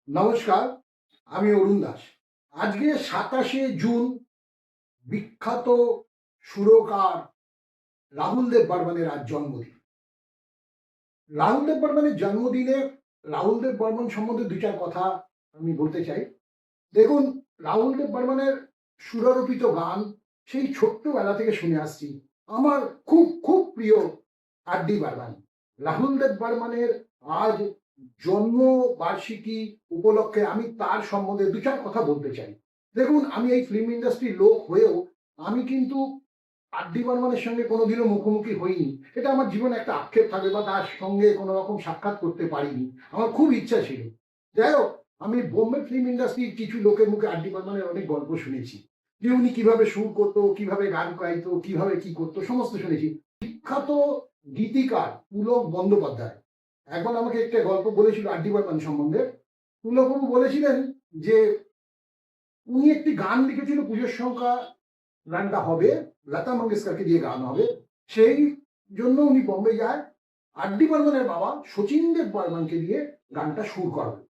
নমস্কার, আমি অরুণ দাস। আজকে ২৭শে জুন, বিখ্যাত সুরকার রাহুল দেব বর্মনের আজ জন্মদিন। রাহুল দেব বর্মনের জন্মদিনে রাহুল দেব বর্মন সম্বন্ধে দু চার কথা আমি বলতে চাই। দেখুন, রাহুল দেব বর্মনের সুরারোপিত গান সেই ছোট্টবেলা থেকে শুনে আসছি। আমার খুব খুব প্রিয় আর.ডি. বর্মন। রাহুল দেব বর্মনের আজ জন্মবার্ষিকী উপলক্ষে আমি তার সম্বন্ধে দু চার কথা বলতে চাই। দেখুন, আমি এই ফিল্ম ইন্ডাস্ট্রির লোক হয়েও আমি কিন্তু আর.ডি. বর্মনের সঙ্গে কোনোদিনও মুখোমুখি হইনি। এটা আমার জীবনে একটা আক্ষেপ থাকে বা তার সঙ্গে কোনো রকম সাক্ষাৎ করতে পারিনি। আমার খুব ইচ্ছা ছিল। যাই হোক, আমি বোম্বে ফিল্ম ইন্ডাস্ট্রির কিছু লোকের মুখে আর.ডি. বর্মনের অনেক গল্প শুনেছি। যে উনি কিভাবে সুর করতো, কিভাবে গান গাইতো, কিভাবে কি করতো সমস্ত শুনেছি। বিখ্যাত গীতিকার পুলক বন্দ্যোপাধ্যায় একবার আমাকে একটা গল্প বলেছিল আর.ডি. বর্মন সম্বন্ধে। পুলকবাবু বলেছিলেন যে উনি একটি গান লিখেছিল, পুজোর সংখ্যা গানটা হবে, লতা মঙ্গেশকরকে দিয়ে গান হবে। সেই জন্য উনি বম্বে যায়। আর.ডি. বর্মনের বাবা শচীন দেব বর্মনকে দিয়ে গানটা সুর করাবে।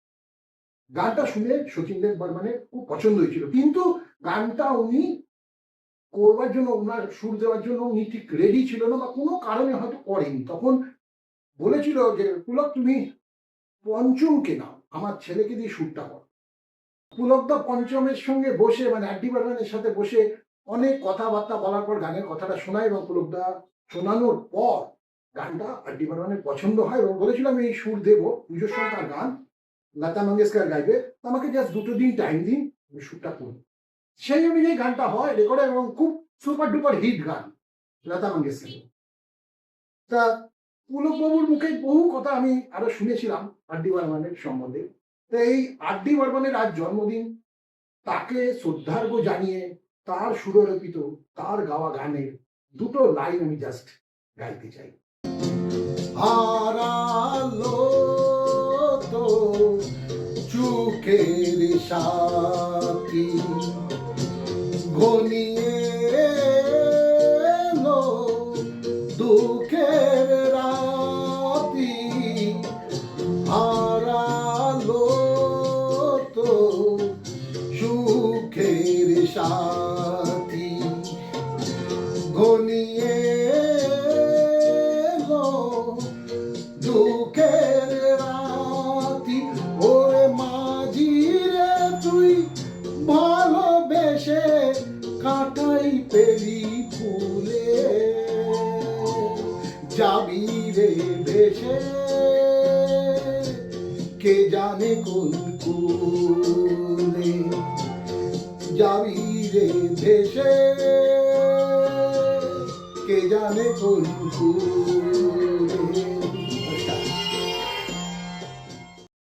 গানটা শুনে শচীন দেব বর্মনের খুব পছন্দ হয়েছিল, কিন্তু গানটা উনি করবার জন্য, ওনার সুর দেওয়ার জন্য উনি ঠিক রেডি ছিল না বা কোনো কারণে হয়তো করেনি। তখন বলেছিল যে, পুলক তুমি পঞ্চমকে নাও, আমার ছেলেকে দিয়ে সুরটা কর। পুলকদা পঞ্চমের সঙ্গে বসে, মানে আর.ডি. বর্মনের সাথে বসে অনেক কথাবার্তা বলার পর গানের কথাটা শোনায় এবং পুলকদা শোনানোর পর গানটা আর.ডি. বর্মনের পছন্দ হয় এবং বলেছিল আমি এই সুর দেবো, পুজোর সংখ্যার গান, লতা মঙ্গেশকর গাইবে, আমাকে জাস্ট ২টো দিন টাইম দিন, আমি সুরটা করব। সেই অনুযায়ী গানটা হয়, রেকর্ড, এবং খুব সুপার ডুপার হিট গান লতা মঙ্গেশকরের। তা পুলকবাবুর মুখে বহু কথা আমি আরো শুনেছিলাম আর.ডি. বর্মনের সম্বন্ধে। তো এই আর.ডি. বর্মনের আজ জন্মদিন, তাকে শ্রদ্ধার্ঘ্য জানিয়ে তার সুররোপিত, তার গাওয়া গানের দুটো লাইন আমি জাস্ট গাইতে চাই। হারালো তো চোখের সাথী, ঘনিয়ে এলো দুঃখের রাতি, হারালো তো সুখের সাথী, ঘনিয়ে এলো দুঃখের রাতি। ওরে মাঝি রে তুই ভালোবেসে কাটাই পেলি ফুলে, যাবি রে ভেসে কে জানে কোন কুলে, যাবি রে ভেসে কে জানে কোন কুলে।